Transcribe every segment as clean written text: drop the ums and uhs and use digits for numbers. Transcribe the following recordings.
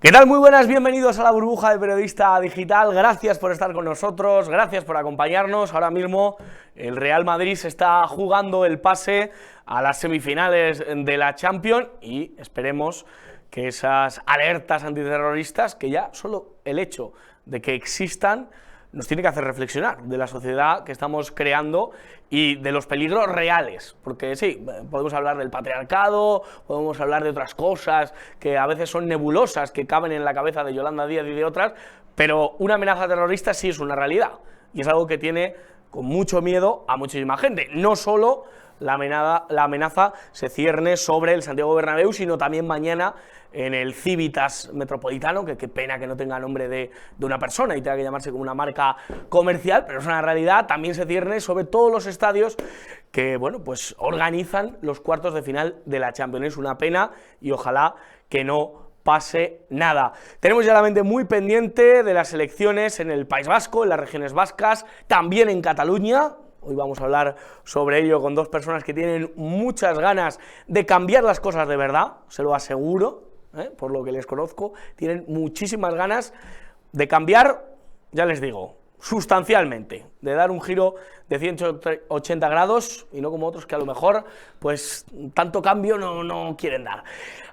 ¿Qué tal? Muy buenas, bienvenidos a la burbuja de Periodista Digital. Gracias por estar con nosotros, gracias por acompañarnos. Ahora mismo el Real Madrid se está jugando el pase a las semifinales de la Champions y esperemos que esas alertas antiterroristas, que ya solo el hecho de que existan nos tiene que hacer reflexionar de la sociedad que estamos creando y de los peligros reales, porque sí, podemos hablar del patriarcado, podemos hablar de otras cosas que a veces son nebulosas, que caben en la cabeza de Yolanda Díaz y de otras, pero una amenaza terrorista sí es una realidad, y es algo que tiene con mucho miedo a muchísima gente, no solo la amenaza se cierne sobre el Santiago Bernabéu, sino también mañana en el Civitas Metropolitano, que qué pena que no tenga nombre de una persona y tenga que llamarse como una marca comercial, pero es una realidad. También se cierne sobre todos los estadios que, bueno, pues organizan los cuartos de final de la Champions. Es una pena y ojalá que no pase nada. Tenemos ya la mente muy pendiente de las elecciones en el País Vasco, en las regiones vascas, también en Cataluña. Hoy vamos a hablar sobre ello con dos personas que tienen muchas ganas de cambiar las cosas de verdad, se lo aseguro, por lo que les conozco, tienen muchísimas ganas de cambiar, ya les digo, sustancialmente, de dar un giro de 180 grados y no como otros que a lo mejor pues tanto cambio no quieren dar.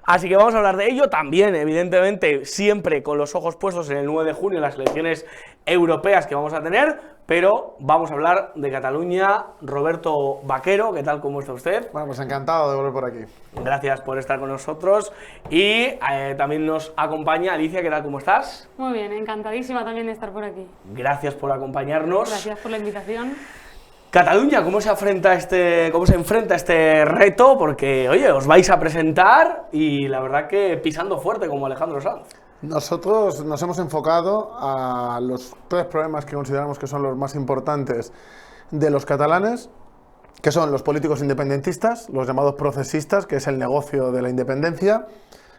Así que vamos a hablar de ello también, evidentemente, siempre con los ojos puestos en el 9 de junio, en las elecciones europeas que vamos a tener, pero vamos a hablar de Cataluña. Roberto Vaquero, ¿qué tal? ¿Cómo está usted? Bueno, pues encantado de volver por aquí. Gracias por estar con nosotros y también nos acompaña Alicia, ¿qué tal? ¿Cómo estás? Muy bien, encantadísima también de estar por aquí. Gracias por acompañarnos. Gracias por la invitación. Cataluña, ¿cómo se enfrenta este reto? Porque, oye, os vais a presentar y la verdad que pisando fuerte como Alejandro Sanz. Nosotros nos hemos enfocado a los tres problemas que consideramos que son los más importantes de los catalanes, que son los políticos independentistas, los llamados procesistas, que es el negocio de la independencia,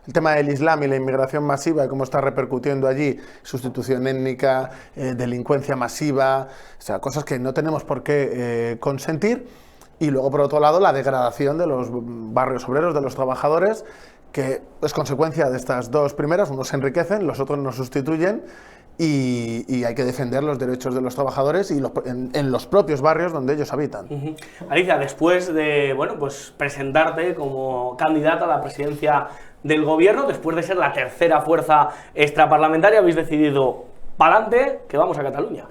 el tema del Islam y la inmigración masiva y cómo está repercutiendo allí, sustitución étnica, delincuencia masiva, o sea, cosas que no tenemos por qué consentir, y luego por otro lado la degradación de los barrios obreros, de los trabajadores, que es consecuencia de estas dos primeras. Unos se enriquecen, los otros nos sustituyen, y hay que defender los derechos de los trabajadores y en los propios barrios donde ellos habitan. Alicia, después de pues presentarte como candidata a la presidencia del gobierno, después de ser la tercera fuerza extraparlamentaria, habéis decidido pa'lante, que vamos a Cataluña.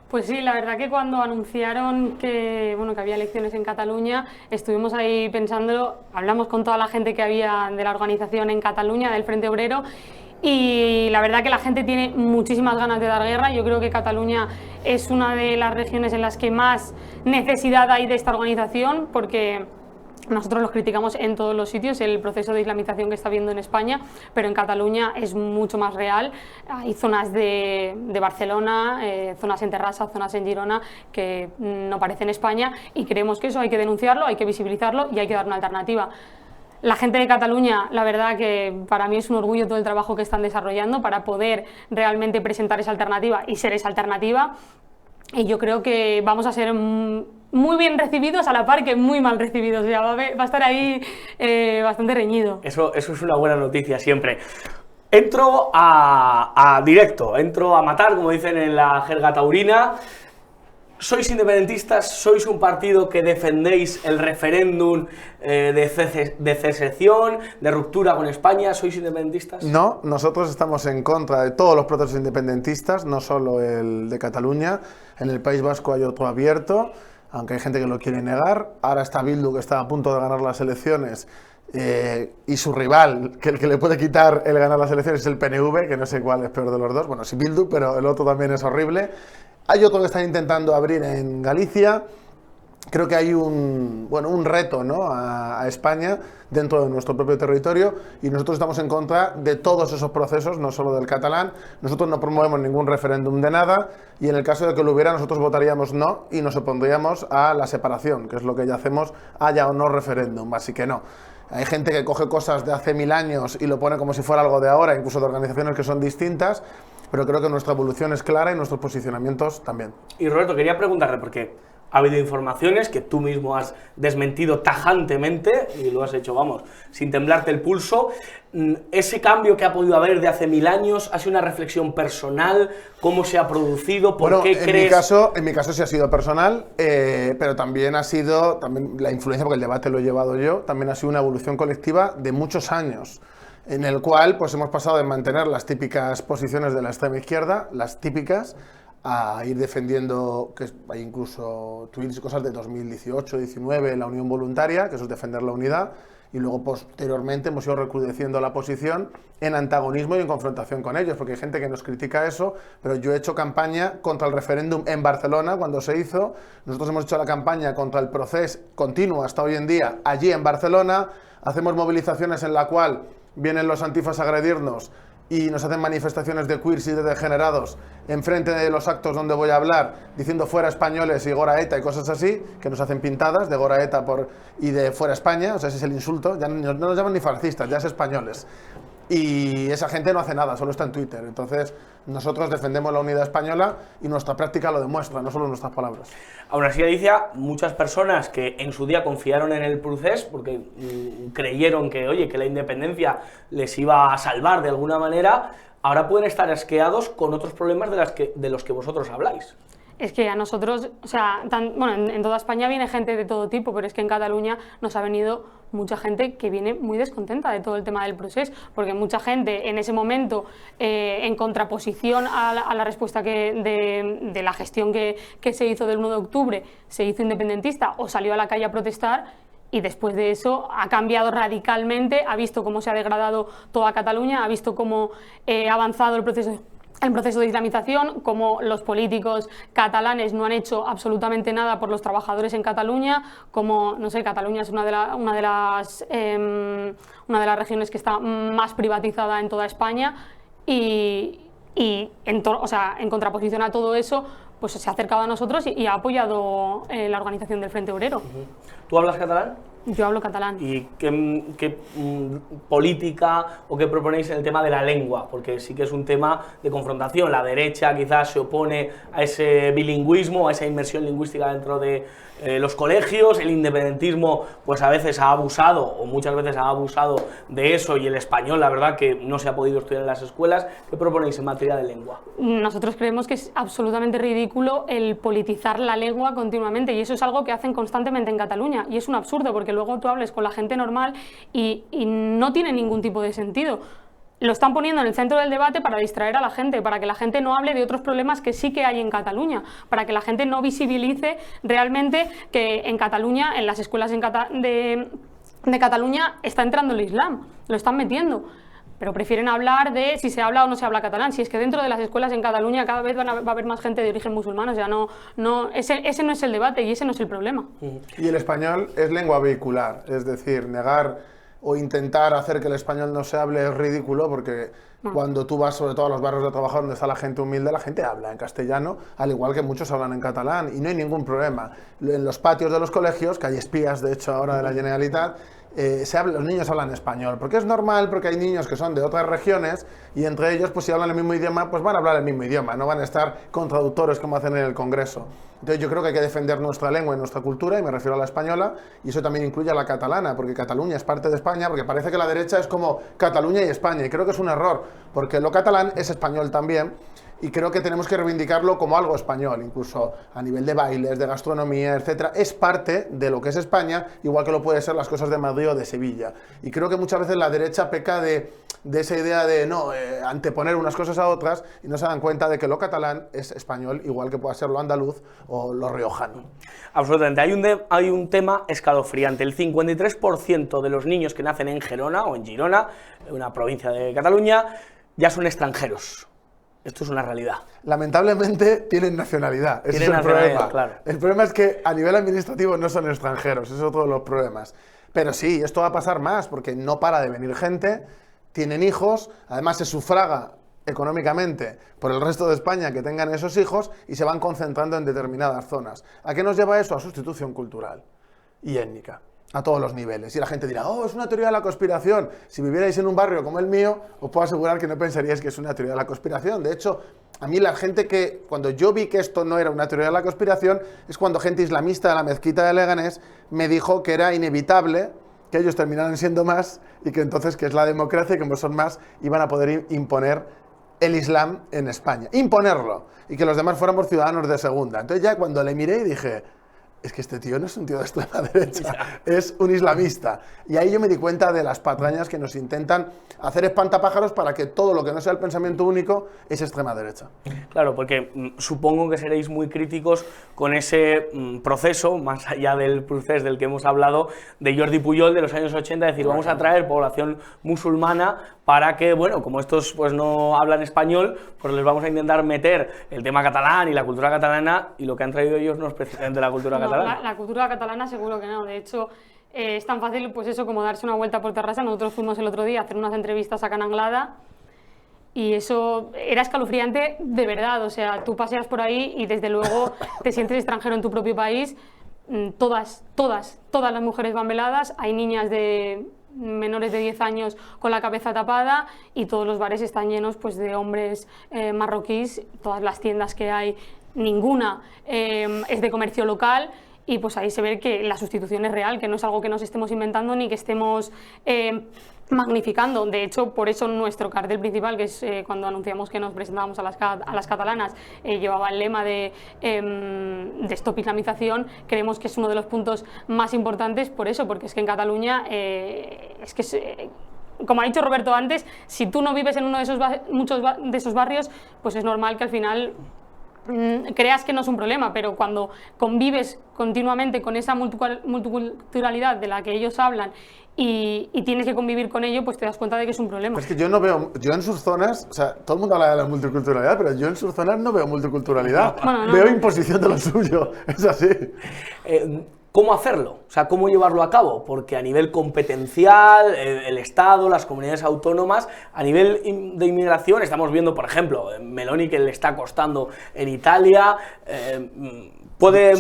Pues sí, la verdad que cuando anunciaron que había elecciones en Cataluña, estuvimos ahí pensando, hablamos con toda la gente que había de la organización en Cataluña, del Frente Obrero, y la verdad que la gente tiene muchísimas ganas de dar guerra. Yo creo que Cataluña es una de las regiones en las que más necesidad hay de esta organización, porque nosotros los criticamos en todos los sitios, el proceso de islamización que está habiendo en España, pero en Cataluña es mucho más real. Hay zonas de Barcelona, zonas en Terrassa, zonas en Girona, que no parecen España, y creemos que eso hay que denunciarlo, hay que visibilizarlo y hay que dar una alternativa. La gente de Cataluña, la verdad que para mí es un orgullo todo el trabajo que están desarrollando para poder realmente presentar esa alternativa y ser esa alternativa. Y yo creo que vamos a ser muy bien recibidos, a la par que muy mal recibidos. O sea, va a estar ahí bastante reñido. Eso es una buena noticia siempre. Entro a directo, entro a matar, como dicen en la jerga taurina. ¿Sois independentistas? ¿Sois un partido que defendéis el referéndum de secesión, de ruptura con España? ¿Sois independentistas? No, nosotros estamos en contra de todos los procesos independentistas, no solo el de Cataluña. En el País Vasco hay otro abierto, aunque hay gente que lo quiere negar. Ahora está Bildu, que está a punto de ganar las elecciones, y su rival, que el que le puede quitar el ganar las elecciones es el PNV, que no sé cuál es peor de los dos. Bueno, sí Bildu, pero el otro también es horrible. Hay otro que están intentando abrir en Galicia. Creo que hay un reto, ¿no?, a España dentro de nuestro propio territorio, y nosotros estamos en contra de todos esos procesos, no solo del catalán. Nosotros no promovemos ningún referéndum de nada, y en el caso de que lo hubiera, nosotros votaríamos no y nos opondríamos a la separación, que es lo que ya hacemos, haya o no referéndum, así que no. Hay gente que coge cosas de hace 1000 años y lo pone como si fuera algo de ahora, incluso de organizaciones que son distintas, pero creo que nuestra evolución es clara y nuestros posicionamientos también. Y Roberto, quería preguntarte, porque Ha habido informaciones que tú mismo has desmentido tajantemente y lo has hecho, vamos, sin temblarte el pulso. Ese cambio que ha podido haber de hace 1000 años, ¿ha sido una reflexión personal? ¿Cómo se ha producido? ¿Por qué crees? En mi caso sí ha sido personal, pero también ha sido la influencia, porque el debate lo he llevado yo, también ha sido una evolución colectiva de muchos años, en el cual pues hemos pasado de mantener las típicas posiciones de la extrema izquierda, las típicas, a ir defendiendo, que hay incluso tweets y cosas de 2018-19, la unión voluntaria, que eso es defender la unidad, y luego posteriormente hemos ido recrudeciendo la posición en antagonismo y en confrontación con ellos, porque hay gente que nos critica eso, pero yo he hecho campaña contra el referéndum en Barcelona cuando se hizo, nosotros hemos hecho la campaña contra el proceso continuo hasta hoy en día allí en Barcelona, hacemos movilizaciones en la cual vienen los antifas a agredirnos y nos hacen manifestaciones de queers y de degenerados enfrente de los actos donde voy a hablar, diciendo fuera españoles y Gora ETA y cosas así, que nos hacen pintadas de Gora ETA y de fuera España, o sea, ese es el insulto, ya no nos llaman ni fascistas, ya es españoles. Y esa gente no hace nada, solo está en Twitter. Entonces, nosotros defendemos la unidad española y nuestra práctica lo demuestra, no solo nuestras palabras. Aún así, Alicia, muchas personas que en su día confiaron en el procés porque creyeron que, oye, que la independencia les iba a salvar de alguna manera, ahora pueden estar asqueados con otros problemas de los que vosotros habláis. Es que a nosotros, o sea, bueno, en toda España viene gente de todo tipo, pero es que en Cataluña nos ha venido mucha gente que viene muy descontenta de todo el tema del procés, porque mucha gente en ese momento, en contraposición a la respuesta de la gestión que se hizo del 1 de octubre, se hizo independentista o salió a la calle a protestar, y después de eso ha cambiado radicalmente, ha visto cómo se ha degradado toda Cataluña, ha visto cómo ha avanzado el proceso de islamización, como los políticos catalanes no han hecho absolutamente nada por los trabajadores en Cataluña, como, no sé, Cataluña es una de las regiones que está más privatizada en toda España y en contraposición a todo eso, pues se ha acercado a nosotros y ha apoyado la organización del Frente Obrero. ¿Tú hablas catalán? Yo hablo catalán. ¿Y qué política o qué proponéis en el tema de la lengua? Porque sí que es un tema de confrontación. La derecha quizás se opone a ese bilingüismo, a esa inmersión lingüística dentro de los colegios. El independentismo pues a veces ha abusado, o muchas veces ha abusado de eso, y el español, la verdad, que no se ha podido estudiar en las escuelas. ¿Qué proponéis en materia de lengua? Nosotros creemos que es absolutamente ridículo el politizar la lengua continuamente, y eso es algo que hacen constantemente en Cataluña, y es un absurdo, porque luego tú hables con la gente normal y no tiene ningún tipo de sentido. Lo están poniendo en el centro del debate para distraer a la gente, para que la gente no hable de otros problemas que sí que hay en Cataluña, para que la gente no visibilice realmente que en Cataluña, en las escuelas de Cataluña, está entrando el Islam, lo están metiendo. Pero prefieren hablar de si se habla o no se habla catalán. Si es que dentro de las escuelas en Cataluña cada vez va a haber más gente de origen musulmán, o sea, ese no es el debate y ese no es el problema. Y el español es lengua vehicular, es decir, negar o intentar hacer que el español no se hable es ridículo, porque cuando tú vas sobre todo a los barrios de trabajo donde está la gente humilde, la gente habla en castellano, al igual que muchos hablan en catalán, y no hay ningún problema. En los patios de los colegios, que hay espías de hecho ahora de la Generalitat, los niños hablan español, porque es normal, porque hay niños que son de otras regiones y entre ellos, pues si hablan el mismo idioma, pues van a hablar el mismo idioma, no van a estar con traductores como hacen en el Congreso. Entonces yo creo que hay que defender nuestra lengua y nuestra cultura, y me refiero a la española, y eso también incluye a la catalana, porque Cataluña es parte de España, porque parece que la derecha es como Cataluña y España, y creo que es un error, porque lo catalán es español también, y creo que tenemos que reivindicarlo como algo español, incluso a nivel de bailes, de gastronomía, etcétera. Es parte de lo que es España, igual que lo puede ser las cosas de Madrid o de Sevilla. Y creo que muchas veces la derecha peca de esa idea de anteponer unas cosas a otras, y no se dan cuenta de que lo catalán es español, igual que pueda ser lo andaluz o lo riojano. Absolutamente. Hay un tema escalofriante. El 53% de los niños que nacen en Gerona o en Girona, una provincia de Cataluña, ya son extranjeros. Esto es una realidad. Lamentablemente tienen nacionalidad, ese es el problema. Claro. El problema es que a nivel administrativo no son extranjeros, esos son todos los problemas. Pero sí, esto va a pasar más, porque no para de venir gente, tienen hijos, además se sufraga económicamente por el resto de España que tengan esos hijos, y se van concentrando en determinadas zonas. ¿A qué nos lleva eso? A sustitución cultural y étnica, a todos los niveles. Y la gente dirá, es una teoría de la conspiración. Si vivierais en un barrio como el mío, os puedo asegurar que no pensaríais que es una teoría de la conspiración. De hecho, a mí la gente que, cuando yo vi que esto no era una teoría de la conspiración, es cuando gente islamista de la mezquita de Leganés me dijo que era inevitable que ellos terminaran siendo más y que entonces, que es la democracia y que como son más, iban a poder imponer el Islam en España. Imponerlo. Y que los demás fuéramos ciudadanos de segunda. Entonces ya cuando le miré dije, es que este tío no es un tío de extrema derecha, es un islamista. Y ahí yo me di cuenta de las patrañas que nos intentan hacer espantapájaros para que todo lo que no sea el pensamiento único es extrema derecha. Claro, porque supongo que seréis muy críticos con ese proceso, más allá del proceso del que hemos hablado, de Jordi Pujol de los años 80, es decir, vamos a traer población musulmana para que, bueno, como estos pues no hablan español, pues les vamos a intentar meter el tema catalán y la cultura catalana, y lo que han traído ellos no es precisamente la cultura catalana. La cultura catalana seguro que no, de hecho es tan fácil pues eso como darse una vuelta por Terrassa. Nosotros fuimos el otro día a hacer unas entrevistas a Can Anglada y eso era escalofriante de verdad, o sea, tú paseas por ahí y desde luego te sientes extranjero en tu propio país. Todas las mujeres van veladas, hay niñas de menores de 10 años con la cabeza tapada y todos los bares están llenos pues de hombres marroquíes, todas las tiendas que hay, ninguna es de comercio local y pues ahí se ve que la sustitución es real, que no es algo que nos estemos inventando ni que estemos magnificando. De hecho, por eso nuestro cartel principal, que es cuando anunciamos que nos presentábamos a las catalanas, llevaba el lema de Stop Islamización. Creemos que es uno de los puntos más importantes por eso, porque es que en Cataluña como ha dicho Roberto antes, si tú no vives en uno de muchos de esos barrios, pues es normal que al final creas que no es un problema, pero cuando convives continuamente con esa multiculturalidad de la que ellos hablan y tienes que convivir con ello, pues te das cuenta de que es un problema. Es que yo no veo, yo en sus zonas, o sea, todo el mundo habla de la multiculturalidad, pero yo en sus zonas no veo multiculturalidad, veo imposición de lo suyo, es así. ¿Cómo hacerlo? O sea, ¿cómo llevarlo a cabo? Porque a nivel competencial, el Estado, las comunidades autónomas, a nivel de inmigración, estamos viendo, por ejemplo, Meloni, que le está costando en Italia.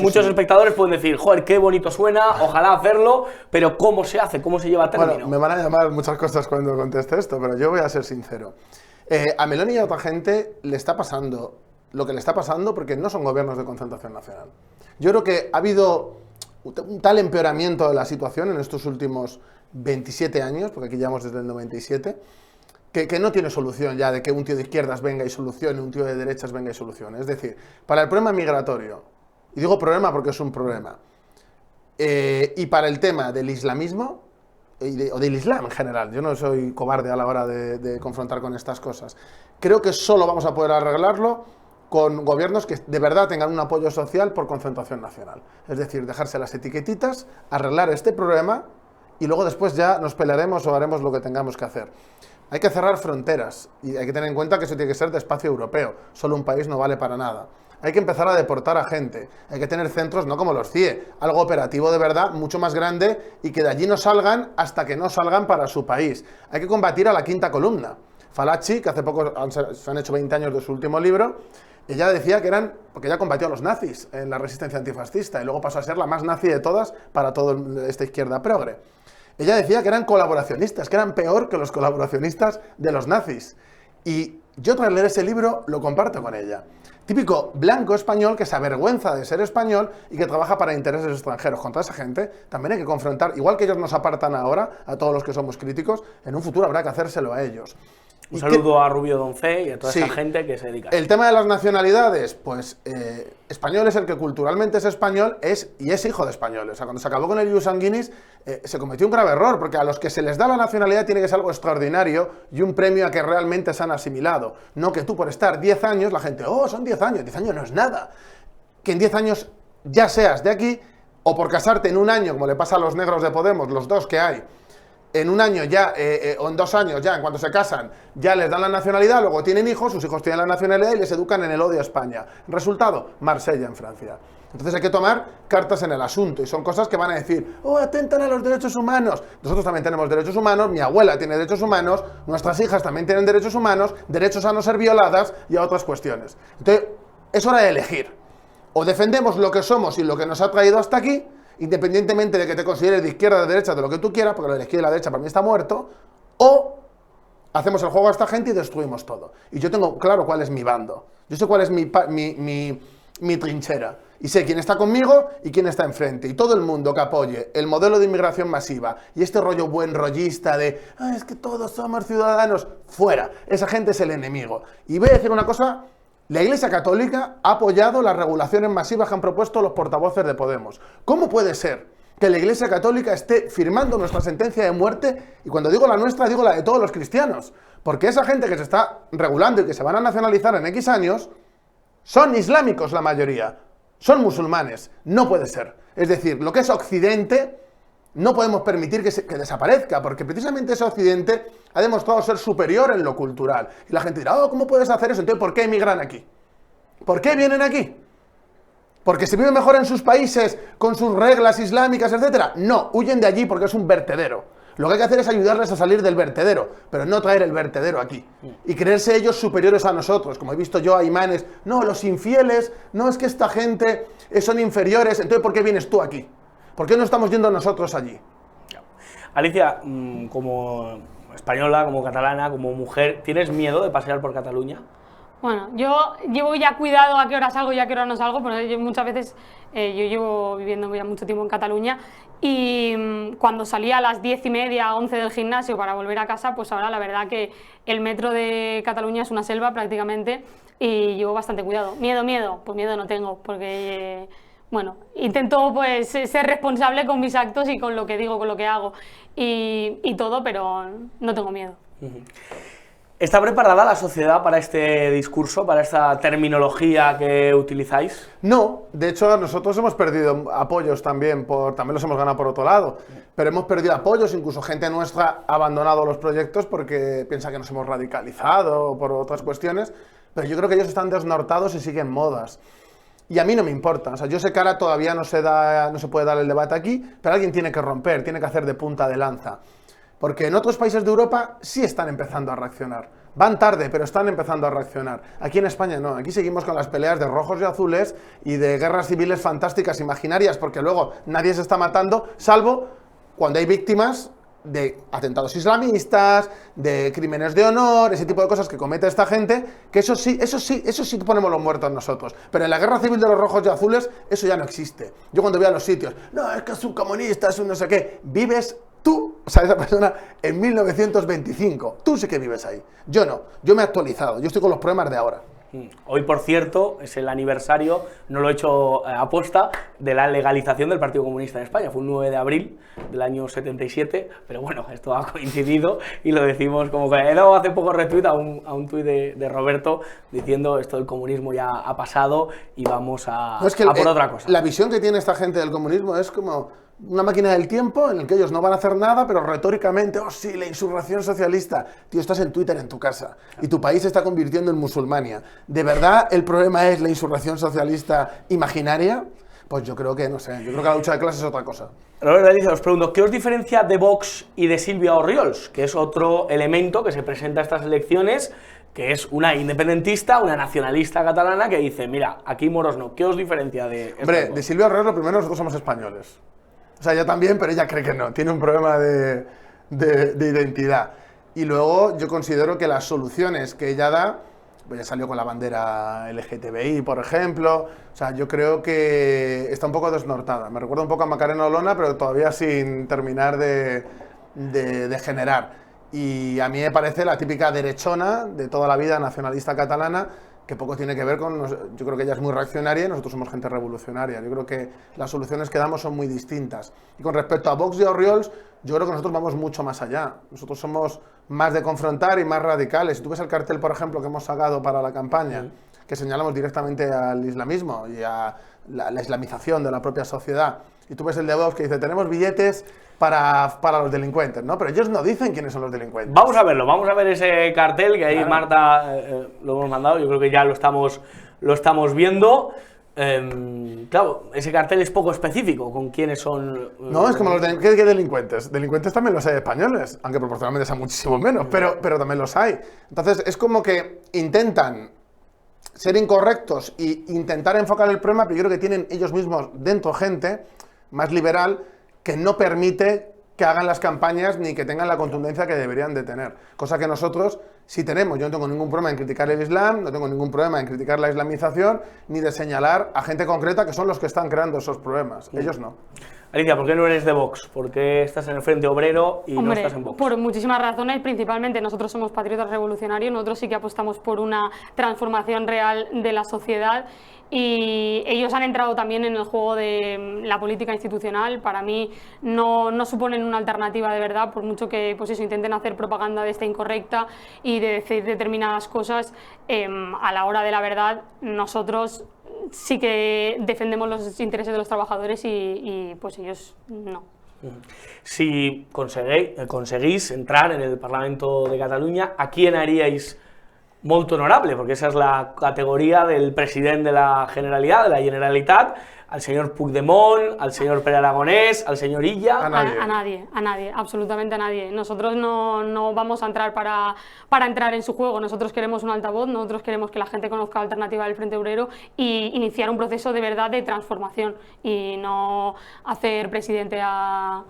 Muchos espectadores pueden decir, joder, qué bonito suena, ojalá hacerlo, pero ¿cómo se hace? ¿Cómo se lleva a término? Bueno, me van a llamar muchas cosas cuando conteste esto, pero yo voy a ser sincero. A Meloni y a otra gente le está pasando lo que le está pasando porque no son gobiernos de concentración nacional. Yo creo que ha habido un tal empeoramiento de la situación en estos últimos 27 años, porque aquí llevamos desde el 97, que no tiene solución ya de que un tío de izquierdas venga y solucione, un tío de derechas venga y solucione. Es decir, para el problema migratorio, y digo problema porque es un problema, y para el tema del islamismo, o del Islam en general, yo no soy cobarde a la hora de confrontar con estas cosas, creo que solo vamos a poder arreglarlo con gobiernos que de verdad tengan un apoyo social por concentración nacional. Es decir, dejarse las etiquetitas, arreglar este problema y luego después ya nos pelearemos o haremos lo que tengamos que hacer. Hay que cerrar fronteras y hay que tener en cuenta que eso tiene que ser de espacio europeo. Solo un país no vale para nada. Hay que empezar a deportar a gente. Hay que tener centros, no como los CIE, algo operativo de verdad, mucho más grande y que de allí no salgan hasta que no salgan para su país. Hay que combatir a la quinta columna. Falaci, que hace poco se han hecho 20 años de su último libro, ella decía que eran, porque ella combatió a los nazis en la resistencia antifascista y luego pasó a ser la más nazi de todas para toda esta izquierda progre. Ella decía que eran colaboracionistas, que eran peor que los colaboracionistas de los nazis. Y yo tras leer ese libro lo comparto con ella. Típico blanco español que se avergüenza de ser español y que trabaja para intereses extranjeros. Contra esa gente también hay que confrontar, igual que ellos nos apartan ahora, a todos los que somos críticos, en un futuro habrá que hacérselo a ellos. Un saludo a Rubio Doncé y a toda esa gente que se dedica a eso. El tema de las nacionalidades, pues español es el que culturalmente es español y es hijo de españoles. O sea, cuando se acabó con el ius sanguinis se cometió un grave error, porque a los que se les da la nacionalidad tiene que ser algo extraordinario y un premio a que realmente se han asimilado. No que tú por estar 10 años, la gente, oh, son 10 años no es nada. Que en 10 años ya seas de aquí, o por casarte en un año, como le pasa a los negros de Podemos, los dos que hay, en un año ya, o en 2 años ya, en cuanto se casan, ya les dan la nacionalidad, luego tienen hijos, sus hijos tienen la nacionalidad y les educan en el odio a España. Resultado, Marsella en Francia. Entonces hay que tomar cartas en el asunto y son cosas que van a decir, oh, atentan a los derechos humanos. Nosotros también tenemos derechos humanos, mi abuela tiene derechos humanos, nuestras hijas también tienen derechos humanos, derechos a no ser violadas y a otras cuestiones. Entonces, es hora de elegir. O defendemos lo que somos y lo que nos ha traído hasta aquí, independientemente de que te consideres de izquierda, de derecha, de lo que tú quieras, porque la izquierda y la derecha para mí está muerto, o hacemos el juego a esta gente y destruimos todo. Y yo tengo claro cuál es mi bando. Yo sé cuál es mi trinchera. Y sé quién está conmigo y quién está enfrente. Y todo el mundo que apoye el modelo de inmigración masiva y este rollo buen rollista de es que todos somos ciudadanos, fuera. Esa gente es el enemigo. Y voy a decir una cosa, la Iglesia Católica ha apoyado las regulaciones masivas que han propuesto los portavoces de Podemos. ¿Cómo puede ser que la Iglesia Católica esté firmando nuestra sentencia de muerte? Y cuando digo la nuestra, digo la de todos los cristianos. Porque esa gente que se está regulando y que se van a nacionalizar en X años, son islámicos la mayoría. Son musulmanes, no puede ser. Es decir, lo que es Occidente no podemos permitir que desaparezca, porque precisamente ese Occidente ha demostrado ser superior en lo cultural. Y la gente dirá, ¿cómo puedes hacer eso? Entonces, ¿por qué emigran aquí? ¿Por qué vienen aquí? ¿Porque se vive mejor en sus países con sus reglas islámicas, etcétera? No, huyen de allí porque es un vertedero. Lo que hay que hacer es ayudarles a salir del vertedero, pero no traer el vertedero aquí. Y creerse ellos superiores a nosotros, como he visto yo a imanes. No, los infieles, no, es que esta gente son inferiores. Entonces, ¿por qué vienes tú aquí? ¿Por qué no estamos yendo nosotros allí? Alicia, como española, como catalana, como mujer, ¿tienes miedo de pasear por Cataluña? Bueno, yo llevo ya cuidado a qué hora salgo y a qué hora no salgo, porque muchas veces yo llevo viviendo ya mucho tiempo en Cataluña y cuando salía a las 10:30, 11 del gimnasio para volver a casa, pues ahora la verdad que el metro de Cataluña es una selva prácticamente y llevo bastante cuidado. ¿Miedo? Pues miedo no tengo, porque bueno, intento pues ser responsable con mis actos y con lo que digo, con lo que hago y todo, pero no tengo miedo. ¿Está preparada la sociedad para este discurso, para esta terminología que utilizáis? No, de hecho nosotros hemos perdido apoyos también los hemos ganado por otro lado, pero hemos perdido apoyos, incluso gente nuestra ha abandonado los proyectos porque piensa que nos hemos radicalizado o por otras cuestiones, pero yo creo que ellos están desnortados y siguen modas. Y a mí no me importa, o sea, yo sé que ahora todavía no se puede dar el debate aquí, pero alguien tiene que romper, tiene que hacer de punta de lanza. Porque en otros países de Europa sí están empezando a reaccionar. Van tarde, pero están empezando a reaccionar. Aquí en España no, aquí seguimos con las peleas de rojos y azules y de guerras civiles fantásticas, imaginarias, porque luego nadie se está matando, salvo cuando hay víctimas de atentados islamistas, de crímenes de honor, ese tipo de cosas que comete esta gente, que eso sí ponemos los muertos nosotros. Pero en la guerra civil de los rojos y azules, eso ya no existe. Yo cuando voy a los sitios, no, es que es un comunista, es un no sé qué, vives tú, o sea, esa persona en 1925, tú sí que vives ahí. Yo no, yo me he actualizado, yo estoy con los problemas de ahora. Hoy, por cierto, es el aniversario, no lo he hecho aposta, de la legalización del Partido Comunista en España. Fue un 9 de abril del año 77, pero bueno, esto ha coincidido y lo decimos como que he dado hace poco retweet a un tuit de Roberto diciendo esto del comunismo ya ha pasado y vamos a por otra cosa. La visión que tiene esta gente del comunismo es como una máquina del tiempo en el que ellos no van a hacer nada, pero retóricamente, oh sí, la insurrección socialista. Tío, estás en Twitter en tu casa y tu país se está convirtiendo en musulmania. ¿De verdad el problema es la insurrección socialista imaginaria? Pues yo creo que, no sé, yo creo que la lucha de clases es otra cosa. Roberto, Alicia, os pregunto, ¿qué os diferencia de Vox y de Sílvia Orriols? Que es otro elemento que se presenta a estas elecciones, que es una independentista, una nacionalista catalana que dice, mira, aquí moros no. ¿Qué os diferencia de Hombre, de Sílvia Orriols, lo primero, nosotros somos españoles. O sea, ella también, pero ella cree que no. Tiene un problema de identidad. Y luego yo considero que las soluciones que ella da, pues ya salió con la bandera LGTBI, por ejemplo. O sea, yo creo que está un poco desnortada. Me recuerda un poco a Macarena Olona, pero todavía sin terminar de generar. Y a mí me parece la típica derechona de toda la vida nacionalista catalana, que poco tiene que ver con... Yo creo que ella es muy reaccionaria y nosotros somos gente revolucionaria. Yo creo que las soluciones que damos son muy distintas. Y con respecto a Vox y Orriols, yo creo que nosotros vamos mucho más allá. Nosotros somos más de confrontar y más radicales. Si tú ves el cartel, por ejemplo, que hemos sacado para la campaña, que señalamos directamente al islamismo y a la islamización de la propia sociedad, y tú ves el de Vox que dice, tenemos billetes para los delincuentes, ¿no? Pero ellos no dicen quiénes son los delincuentes. Vamos a verlo, vamos a ver ese cartel que ahí claro. Marta lo hemos mandado, yo creo que ya lo estamos viendo. Claro, ese cartel es poco específico con quiénes son... No, es como ¿qué delincuentes? Delincuentes también los hay españoles, aunque proporcionalmente sean muchísimo menos, pero también los hay. Entonces es como que intentan ser incorrectos e intentar enfocar el problema, pero yo creo que tienen ellos mismos dentro gente más liberal que no permite que hagan las campañas ni que tengan la contundencia que deberían de tener. Cosa que nosotros sí tenemos. Yo no tengo ningún problema en criticar el Islam, no tengo ningún problema en criticar la islamización, ni de señalar a gente concreta que son los que están creando esos problemas. Ellos no. Alicia, ¿por qué no eres de Vox? ¿Por qué estás en el Frente Obrero y no estás en Vox? Por muchísimas razones, principalmente nosotros somos patriotas revolucionarios, nosotros sí que apostamos por una transformación real de la sociedad y ellos han entrado también en el juego de la política institucional. Para mí no suponen una alternativa de verdad, por mucho que pues eso, intenten hacer propaganda de esta incorrecta y de decir determinadas cosas, a la hora de la verdad nosotros sí que defendemos los intereses de los trabajadores y pues ellos no. Si conseguís entrar en el Parlamento de Cataluña, ¿a quién haríais molt honorable? Porque esa es la categoría del presidente de la Generalitat, al señor Puigdemont, al señor Pere Aragonés, al señor Illa. A nadie, absolutamente a nadie. Nosotros no vamos a entrar para entrar en su juego. Nosotros queremos un altavoz, nosotros queremos que la gente conozca la alternativa del Frente Obrero y iniciar un proceso de verdad de transformación y no hacer presidente a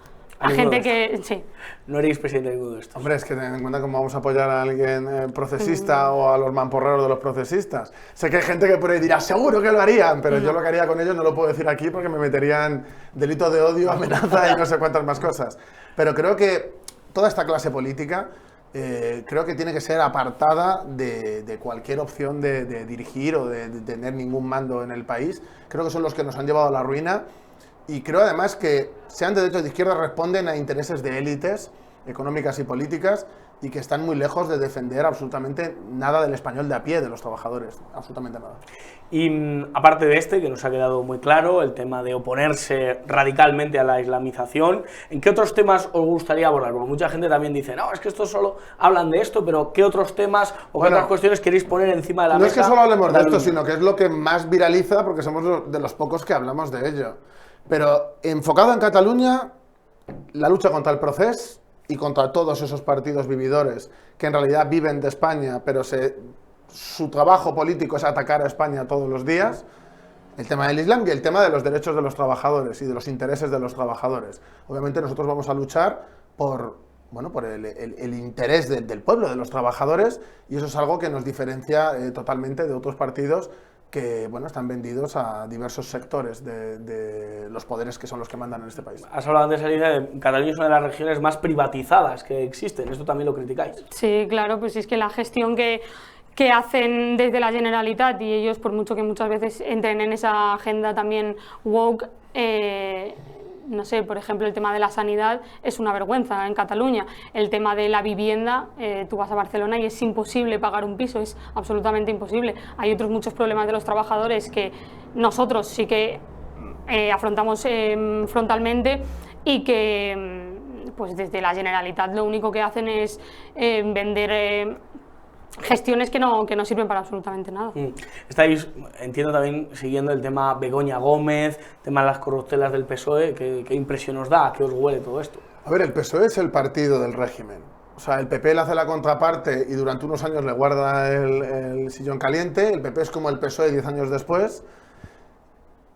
gente que... Sí. No eres presidente de ninguno de estos. Hombre, es que ten en cuenta cómo vamos a apoyar a alguien procesista o a los mamporreros de los procesistas. Sé que hay gente que por ahí dirá, seguro que lo harían, pero yo lo que haría con ellos no lo puedo decir aquí porque me meterían delito de odio, amenaza y no sé cuántas más cosas. Pero creo que toda esta clase política creo que tiene que ser apartada de cualquier opción de dirigir o de tener ningún mando en el país. Creo que son los que nos han llevado a la ruina. Y creo además que, sean de derecha o de izquierda, responden a intereses de élites económicas y políticas y que están muy lejos de defender absolutamente nada del español de a pie, de los trabajadores, absolutamente nada. Y aparte de este, que nos ha quedado muy claro, el tema de oponerse radicalmente a la islamización, ¿en qué otros temas os gustaría abordar? Porque mucha gente también dice, no, es que estos solo hablan de esto, pero ¿qué otros temas o qué otras cuestiones queréis poner encima de la mesa? No es que solo hablemos de esto, sino que es lo que más viraliza, porque somos de los pocos que hablamos de ello. Pero enfocado en Cataluña, la lucha contra el procés y contra todos esos partidos vividores que en realidad viven de España, pero su trabajo político es atacar a España todos los días, el tema del Islam y el tema de los derechos de los trabajadores y de los intereses de los trabajadores. Obviamente nosotros vamos a luchar por el interés del pueblo, de los trabajadores, y eso es algo que nos diferencia totalmente de otros partidos que están vendidos a diversos sectores de los poderes que son los que mandan en este país. Has hablado antes, Alicia, de Cataluña es una de las regiones más privatizadas que existen. ¿Esto también lo criticáis? Sí, claro, pues es que la gestión que hacen desde la Generalitat y ellos, por mucho que muchas veces entren en esa agenda también woke, no sé, por ejemplo, el tema de la sanidad es una vergüenza en Cataluña. El tema de la vivienda, tú vas a Barcelona y es imposible pagar un piso, es absolutamente imposible. Hay otros muchos problemas de los trabajadores que nosotros sí que afrontamos frontalmente y que pues desde la Generalitat lo único que hacen es vender gestiones que no sirven para absolutamente nada. Estáis, entiendo, también siguiendo el tema Begoña Gómez, tema de las corruptelas del PSOE. ¿Qué impresión os da? ¿A qué os huele todo esto? A ver, el PSOE es el partido del régimen. O sea, el PP le hace la contraparte y durante unos años le guarda el sillón caliente. El PP es como el PSOE 10 años después,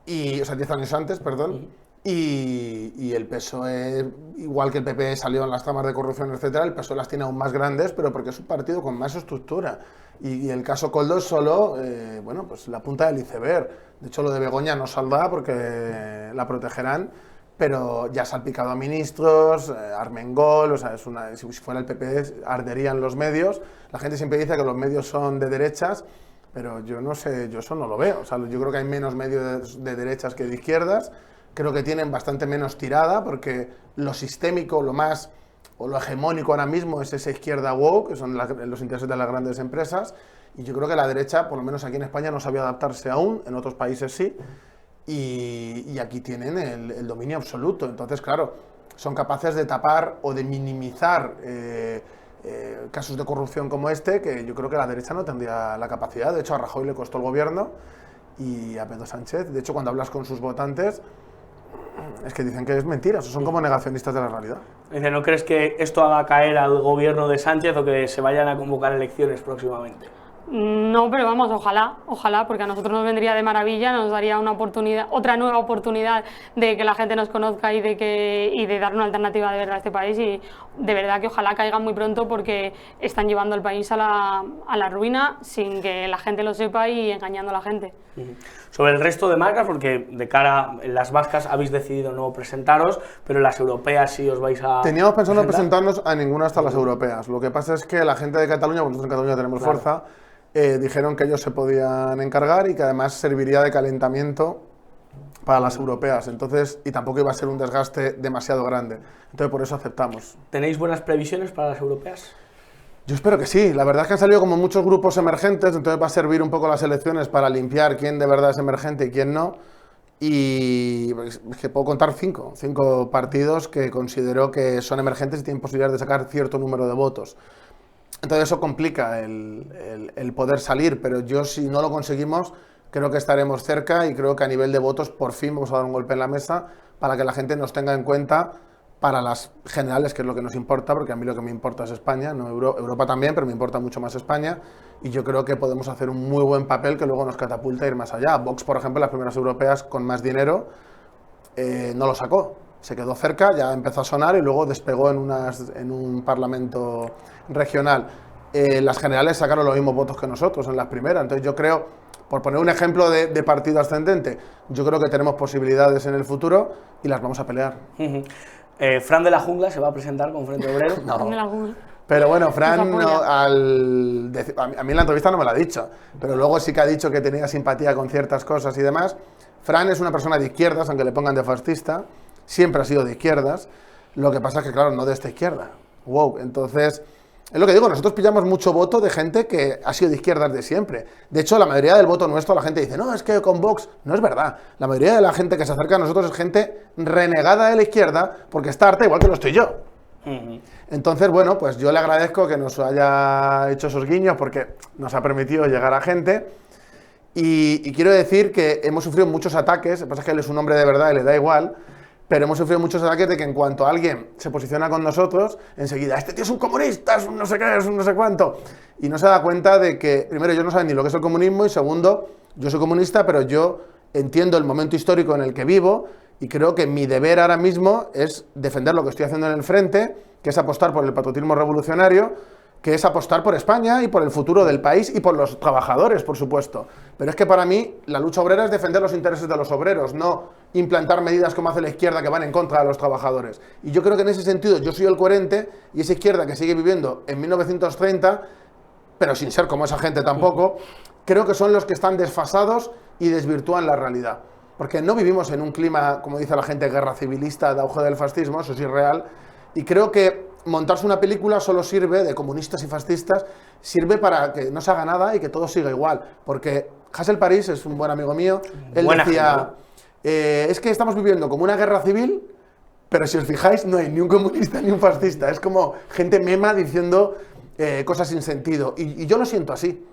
o sea, 10 años antes, perdón. Y el PSOE, igual que el PP salió en las tramas de corrupción, etcétera, el PSOE las tiene aún más grandes, pero porque es un partido con más estructura. Y el caso Koldo es solo, pues la punta del iceberg. De hecho, lo de Begoña no saldrá porque la protegerán, pero ya ha salpicado a ministros, Armengol, o sea, si fuera el PP arderían los medios. La gente siempre dice que los medios son de derechas, pero yo no sé, yo eso no lo veo. O sea, yo creo que hay menos medios de derechas que de izquierdas. Creo que tienen bastante menos tirada porque lo sistémico, lo hegemónico ahora mismo es esa izquierda woke, que son los intereses de las grandes empresas, y yo creo que la derecha, por lo menos aquí en España, no sabía adaptarse aún, en otros países sí, y aquí tienen el dominio absoluto. Entonces, claro, son capaces de tapar o de minimizar casos de corrupción como este, que yo creo que la derecha no tendría la capacidad. De hecho, a Rajoy le costó el gobierno y a Pedro Sánchez, de hecho, cuando hablas con sus votantes, es que dicen que es mentira, son como negacionistas de la realidad. Dice, ¿no crees que esto haga caer al gobierno de Sánchez o que se vayan a convocar elecciones próximamente? No, pero vamos, ojalá, porque a nosotros nos vendría de maravilla, nos daría una oportunidad, otra nueva oportunidad de que la gente nos conozca y de dar una alternativa de verdad a este país, y de verdad que ojalá caigan muy pronto, porque están llevando al país a la ruina sin que la gente lo sepa y engañando a la gente. Sobre el resto de marcas, porque de cara en las vascas habéis decidido no presentaros, pero en las europeas sí os vais a Teníamos pensado no presentar. presentarnos a ninguna hasta las europeas. Lo que pasa es que la gente de Cataluña, pues nosotros en Cataluña tenemos fuerza, dijeron que ellos se podían encargar y que además serviría de calentamiento para las europeas. Entonces, y tampoco iba a ser un desgaste demasiado grande. Entonces, por eso aceptamos. ¿Tenéis buenas previsiones para las europeas? Yo espero que sí. La verdad es que han salido como muchos grupos emergentes, entonces va a servir un poco las elecciones para limpiar quién de verdad es emergente y quién no. Y es que puedo contar cinco partidos que considero que son emergentes y tienen posibilidades de sacar cierto número de votos. Entonces eso complica el poder salir, pero yo, si no lo conseguimos, creo que estaremos cerca, y creo que a nivel de votos por fin vamos a dar un golpe en la mesa para que la gente nos tenga en cuenta para las generales, que es lo que nos importa, porque a mí lo que me importa es España, no Europa también, pero me importa mucho más España, y yo creo que podemos hacer un muy buen papel que luego nos catapulta a ir más allá. Vox, por ejemplo, las primeras europeas con más dinero, no lo sacó. Se quedó cerca, ya empezó a sonar y luego despegó en un parlamento regional. Las generales sacaron los mismos votos que nosotros en las primeras. Entonces yo creo, por poner un ejemplo de partido ascendente, yo creo que tenemos posibilidades en el futuro y las vamos a pelear. Fran de la Jungla se va a presentar con Frente Obrero. Pero bueno, Fran, no, a mí en la entrevista no me lo ha dicho, pero luego sí que ha dicho que tenía simpatía con ciertas cosas y demás. Fran es una persona de izquierdas, aunque le pongan de fascista, siempre ha sido de izquierdas. Lo que pasa es que, claro, no de esta izquierda. Wow, entonces, es lo que digo, nosotros pillamos mucho voto de gente que ha sido de izquierdas de siempre. De hecho, la mayoría del voto nuestro, la gente dice, no, es que con Vox, no es verdad. La mayoría de la gente que se acerca a nosotros es gente renegada de la izquierda porque está harta igual que lo estoy yo. Entonces, bueno, pues yo le agradezco que nos haya hecho esos guiños porque nos ha permitido llegar a gente. Y quiero decir que hemos sufrido muchos ataques, lo que pasa es que él es un hombre de verdad y le da igual, pero hemos sufrido muchos ataques de que en cuanto alguien se posiciona con nosotros, enseguida, este tío es un comunista, es un no sé qué, es un no sé cuánto. Y no se da cuenta de que, primero, ellos no saben ni lo que es el comunismo, y segundo, yo soy comunista, pero yo entiendo el momento histórico en el que vivo, y creo que mi deber ahora mismo es defender lo que estoy haciendo en el frente, que es apostar por el patriotismo revolucionario, que es apostar por España y por el futuro del país y por los trabajadores, por supuesto. Pero es que para mí la lucha obrera es defender los intereses de los obreros, no implantar medidas como hace la izquierda que van en contra de los trabajadores. Y yo creo que en ese sentido yo soy el coherente, y esa izquierda que sigue viviendo en 1930, pero sin ser como esa gente tampoco, creo que son los que están desfasados y desvirtúan la realidad. Porque no vivimos en un clima, como dice la gente, guerra civilista, de auge del fascismo, eso es irreal, y creo que montarse una película solo sirve, de comunistas y fascistas, sirve para que no se haga nada y que todo siga igual. Porque Hasél París es un buen amigo mío, él decía, es que estamos viviendo como una guerra civil, pero si os fijáis no hay ni un comunista ni un fascista, es como gente mema diciendo cosas sin sentido. Y yo lo siento así,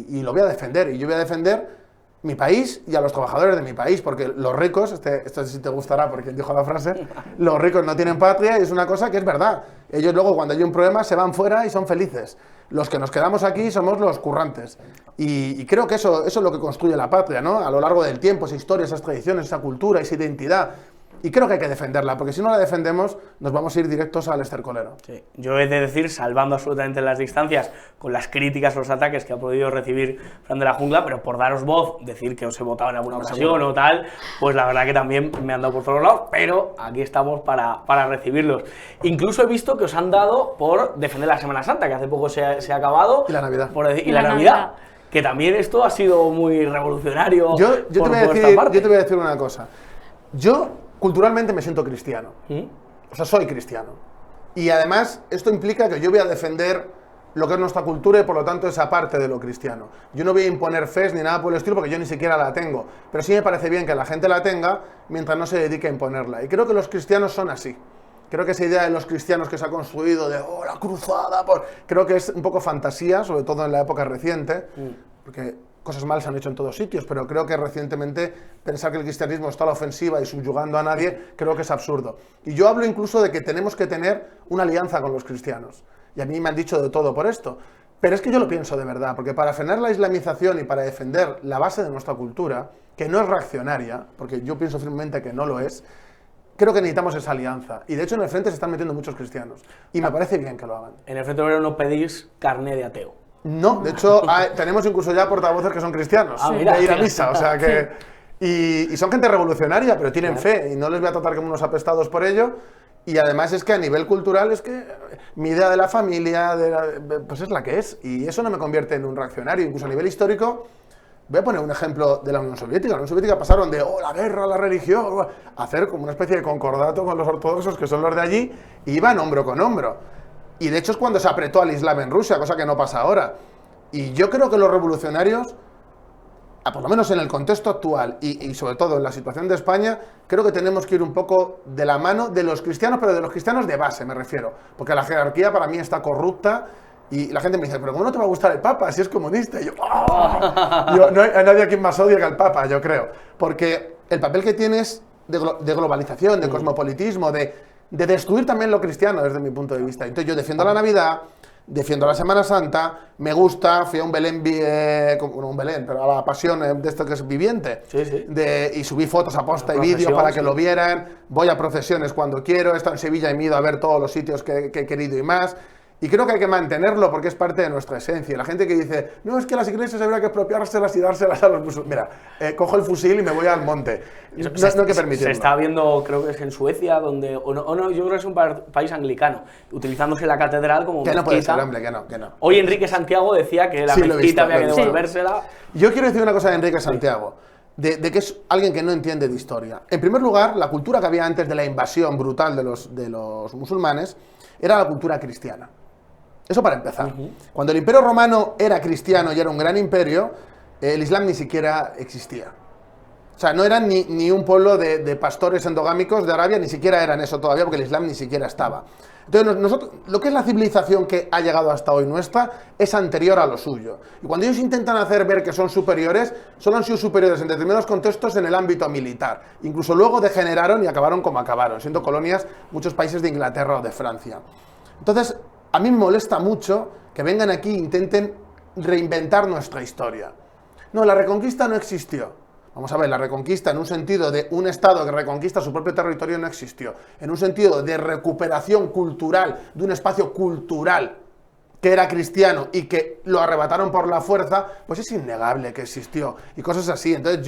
y lo voy a defender, y yo voy a defender mi país y a los trabajadores de mi país, porque los ricos, esto sí te gustará porque dijo la frase, los ricos no tienen patria, y es una cosa que es verdad. Ellos luego, cuando hay un problema, se van fuera y son felices. Los que nos quedamos aquí somos los currantes. Y creo que eso es lo que construye la patria, ¿no? A lo largo del tiempo, esa historia, esas tradiciones, esa cultura, esa identidad. Y creo que hay que defenderla, porque si no la defendemos, nos vamos a ir directos al estercolero. Sí. Yo he de decir, salvando absolutamente las distancias, con las críticas o los ataques que ha podido recibir Fran de la Jungla, pero por daros voz, decir que os he votado en alguna ocasión o tal, pues la verdad que también me han dado por todos lados, pero aquí estamos para recibirlos. Incluso he visto que os han dado por defender la Semana Santa, que hace poco se ha acabado. Y la Navidad. Y la Navidad. Que también esto ha sido muy revolucionario. Yo te voy a decir una cosa. Yo culturalmente me siento cristiano. O sea, soy cristiano. Y además, esto implica que yo voy a defender lo que es nuestra cultura y por lo tanto esa parte de lo cristiano. Yo no voy a imponer fe ni nada por el estilo porque yo ni siquiera la tengo. Pero sí me parece bien que la gente la tenga mientras no se dedique a imponerla. Y creo que los cristianos son así. Creo que esa idea de los cristianos que se ha construido de la cruzada, creo que es un poco fantasía, sobre todo en la época reciente, porque cosas malas se han hecho en todos sitios, pero creo que recientemente pensar que el cristianismo está a la ofensiva y subyugando a nadie, creo que es absurdo. Y yo hablo incluso de que tenemos que tener una alianza con los cristianos. Y a mí me han dicho de todo por esto. Pero es que yo lo pienso de verdad, porque para frenar la islamización y para defender la base de nuestra cultura, que no es reaccionaria, porque yo pienso firmemente que no lo es, creo que necesitamos esa alianza. Y de hecho en el frente se están metiendo muchos cristianos. Y me parece bien que lo hagan. En el Frente Obrero no pedís carné de ateo. No, de hecho tenemos incluso ya portavoces que son cristianos, mira, de ir a misa, o sea que... Y son gente revolucionaria, pero tienen fe, y no les voy a tratar como unos apestados por ello. Y además es que a nivel cultural es que mi idea de la familia, pues es la que es. Y eso no me convierte en un reaccionario. Incluso a nivel histórico, voy a poner un ejemplo de la Unión Soviética. La Unión Soviética pasaron de la guerra, la religión, a hacer como una especie de concordato con los ortodoxos, que son los de allí, y iban hombro con hombro. Y de hecho es cuando se apretó al Islam en Rusia, cosa que no pasa ahora. Y yo creo que los revolucionarios, por lo menos en el contexto actual y sobre todo en la situación de España, creo que tenemos que ir un poco de la mano de los cristianos, pero de los cristianos de base me refiero, porque la jerarquía para mí está corrupta y la gente me dice, pero ¿cómo no te va a gustar el Papa si es comunista? Y yo, no hay nadie a quien más odie que al Papa, yo creo, porque el papel que tienes de globalización, de cosmopolitismo, de destruir también lo cristiano desde mi punto de vista. Entonces yo defiendo la Navidad, defiendo la Semana Santa, me gusta, fui a un Belén, no un Belén, pero a la Pasión de esto que es viviente, y subí fotos a posta y vídeos para que lo vieran, voy a procesiones cuando quiero, he estado en Sevilla y me he ido a ver todos los sitios que he querido y más, y creo que hay que mantenerlo porque es parte de nuestra esencia. La gente que dice, no, es que las iglesias habría que expropiárselas y dárselas a los musulmanes. Mira, cojo el fusil y me voy al monte. No hay que permitirlo. Se está viendo, creo que es en Suecia, donde, o no, yo creo que es un país anglicano, utilizándose la catedral como mezquita. Que no puede ser, hombre, que no. Hoy Enrique Santiago decía que la mezquita había que devolvérsela. Yo quiero decir una cosa de Enrique Santiago, de que es alguien que no entiende de historia. En primer lugar, la cultura que había antes de la invasión brutal de los musulmanes era la cultura cristiana. Eso para empezar. Cuando el Imperio Romano era cristiano y era un gran imperio, el Islam ni siquiera existía. O sea, no eran ni un pueblo de pastores endogámicos de Arabia, ni siquiera eran eso todavía, porque el Islam ni siquiera estaba. Entonces, nosotros, lo que es la civilización que ha llegado hasta hoy nuestra, es anterior a lo suyo. Y cuando ellos intentan hacer ver que son superiores, solo han sido superiores en determinados contextos en el ámbito militar. Incluso luego degeneraron y acabaron como acabaron, siendo colonias muchos países de Inglaterra o de Francia. Entonces, a mí me molesta mucho que vengan aquí e intenten reinventar nuestra historia. No, la Reconquista no existió. Vamos a ver, la Reconquista en un sentido de un Estado que reconquista su propio territorio no existió. En un sentido de recuperación cultural, de un espacio cultural que era cristiano y que lo arrebataron por la fuerza, pues es innegable que existió. Y cosas así. Entonces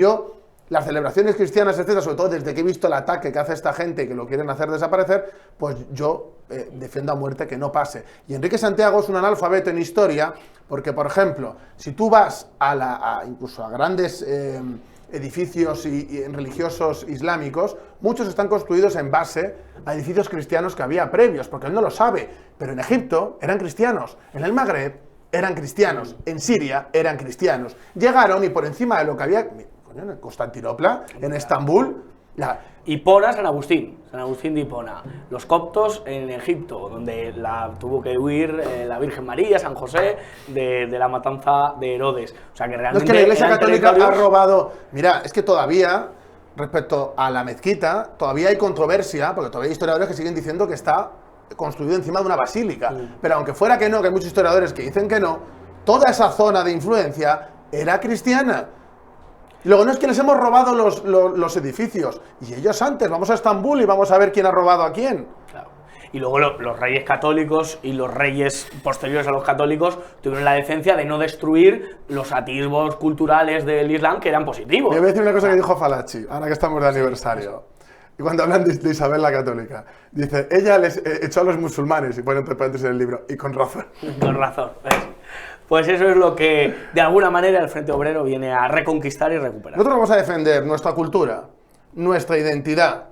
las celebraciones cristianas, etcétera, sobre todo desde que he visto el ataque que hace esta gente y que lo quieren hacer desaparecer, pues yo defiendo a muerte que no pase. Y Enrique Santiago es un analfabeto en historia, porque, por ejemplo, si tú vas incluso a grandes edificios religiosos islámicos, muchos están construidos en base a edificios cristianos que había previos, porque él no lo sabe, pero en Egipto eran cristianos, en el Magreb eran cristianos, en Siria eran cristianos. Llegaron y por encima de lo que había... en Constantinopla, en Estambul. Hipona, San Agustín de Hipona. Los coptos en Egipto, donde tuvo que huir la Virgen María, San José, de la matanza de Herodes. O sea que realmente. No, es que la Iglesia Católica ha robado. Mira, es que todavía, respecto a la mezquita, todavía hay controversia, porque todavía hay historiadores que siguen diciendo que está construido encima de una basílica. Pero aunque fuera que no, que hay muchos historiadores que dicen que no, toda esa zona de influencia era cristiana. Y luego no es que les hemos robado los edificios, y ellos antes, vamos a Estambul y vamos a ver quién ha robado a quién. Claro. Y luego los reyes católicos y los reyes posteriores a los católicos tuvieron la decencia de no destruir los atisbos culturales del Islam que eran positivos. Me voy a decir una cosa que dijo Falachi, ahora que estamos de aniversario. Y cuando hablan de Isabel la Católica, dice, ella les echó a los musulmanes, y pone entre paréntesis en el libro, y con razón. Con razón, ¿ves? Pues eso es lo que, de alguna manera, el Frente Obrero viene a reconquistar y recuperar. Nosotros vamos a defender nuestra cultura, nuestra identidad,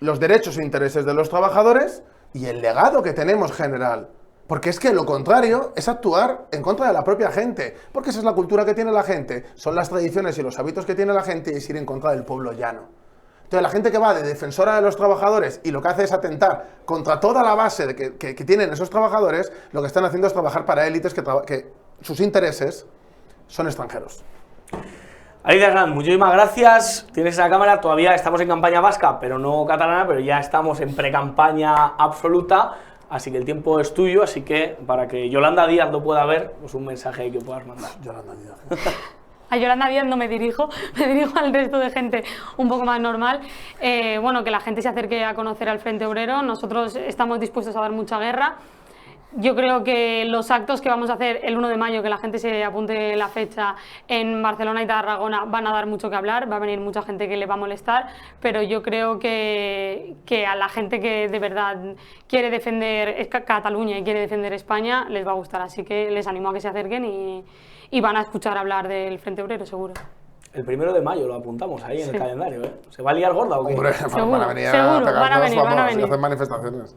los derechos e intereses de los trabajadores y el legado que tenemos general. Porque es que lo contrario es actuar en contra de la propia gente. Porque esa es la cultura que tiene la gente, son las tradiciones y los hábitos que tiene la gente y es ir en contra del pueblo llano. Entonces la gente que va de defensora de los trabajadores y lo que hace es atentar contra toda la base que tienen esos trabajadores, lo que están haciendo es trabajar para élites que sus intereses son extranjeros. Alicia Hernán, muchísimas gracias. Tienes la cámara, todavía estamos en campaña vasca, pero no catalana, pero ya estamos en pre-campaña absoluta. así que el tiempo es tuyo, así que para que Yolanda Díaz lo pueda ver, pues un mensaje ahí que puedas mandar. Yolanda Díaz. A Yolanda Díaz no me dirijo al resto de gente un poco más normal. Bueno, que la gente se acerque a conocer al Frente Obrero, nosotros estamos dispuestos a dar mucha guerra. Yo creo que los actos que vamos a hacer el 1 de mayo, que la gente se apunte la fecha, en Barcelona y Tarragona, van a dar mucho que hablar, va a venir mucha gente que le va a molestar, pero yo creo que a la gente que de verdad quiere defender Cataluña y quiere defender España, les va a gustar, así que les animo a que se acerquen y van a escuchar hablar del Frente Obrero, seguro. El 1 de mayo lo apuntamos ahí en el calendario, ¿eh? ¿Se va a liar gorda o qué? Hombre, Seguro, van a venir seguro, van a venir, van a y venir. hacer manifestaciones.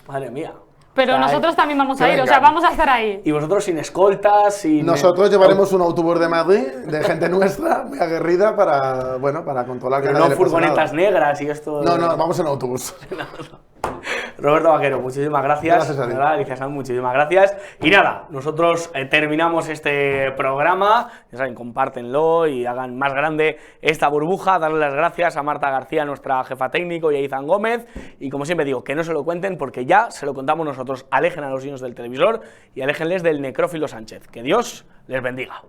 Madre mía. Pero O sea, nosotros también vamos a ir, o vengan. sea, vamos a estar ahí. Y vosotros sin escoltas, sin... Nosotros llevaremos un autobús de Madrid, de gente nuestra, muy aguerrida, para, bueno, para controlar que Pero nadie no le pase furgonetas nada. negras y esto... No, vamos en autobús. Roberto Vaquero, muchísimas gracias. Gracias a ti. De verdad, Alicia Sanz, muchísimas gracias. Y nada, nosotros terminamos este programa. Ya saben, compártenlo y hagan más grande esta burbuja. Darle las gracias a Marta García, nuestra jefa técnico, y a Izan Gómez. Y como siempre digo, que no se lo cuenten porque ya se lo contamos nosotros. Alejen a los niños del televisor y aléjenles del necrófilo Sánchez. Que Dios les bendiga.